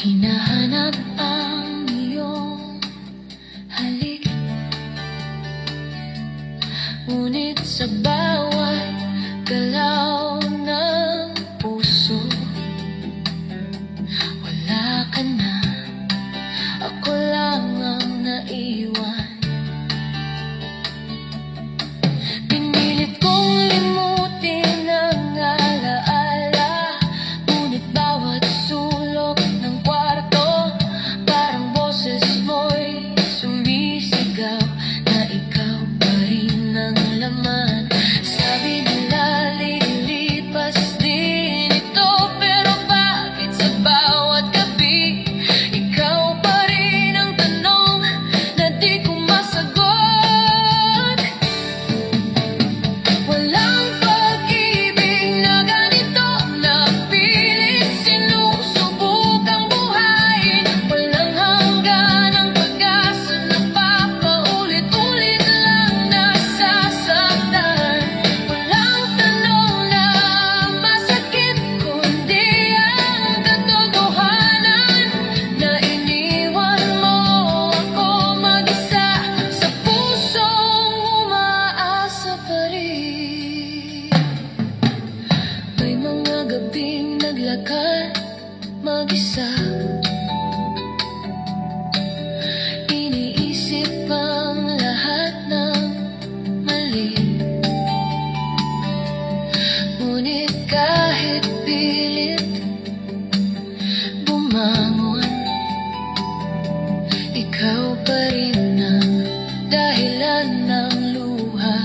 Hinahanap ang iyong halik, ngunit sa bawat galaw ng puso wala ka na, ako lang ang naiwan. Pinilit kong limutin ang alaala, ngunit bawat sulok ng kwarto parang boses mo'y sumisigaw na ikaw pa rin ang laman. Sabi nila lilipas din ito, pero bakit sa bawat gabi ikaw pa rin ang tanong na di ko masagot? Walang pag-ibig na ganito, na pilit sinusubukang buhayin. Walang hanggan ang pag-asa na papaulit-ulit lang nasasaktan. Walang tanong na masakit, kundi ang katotohanan na iniwan mo ako mag-isa sa pusong umaasa pa rin. May mga gabing naglakad mag-isa, iniisip ang lahat ng mali, ngunit kahit pilit bumangon, ikaw pa rin ang dahilan ng luha.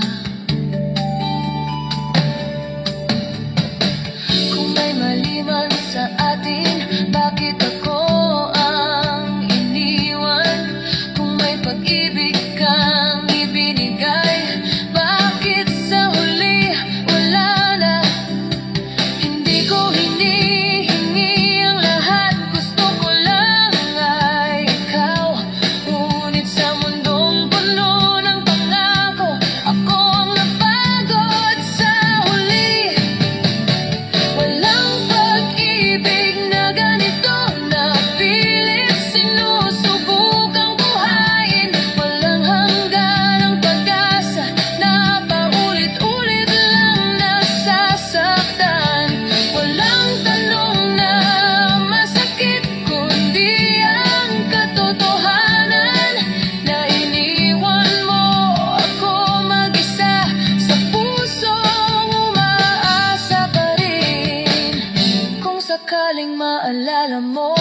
Kung may mali man sa atin, bakit ako ang iniwan? Kung may pag-ibig kang ibinigay, bakit sa huli wala na? Hindi ko hinihingi ang lahat, gusto ko lang ay ikaw. Ngunit sa mundong puno ng pangako, ako ang napagod sa huli. Walang pag-ibig na ganito, na pilit sinusubukang buhayin. Walang hanggan ang pag-asa na paulit-ulit lang nasasaktan. Walang tanong na masakit, kundi ang katotohanan na iniwan mo ako mag-isa sa pusong umaasa pa rin. Kung sakaling maalala mo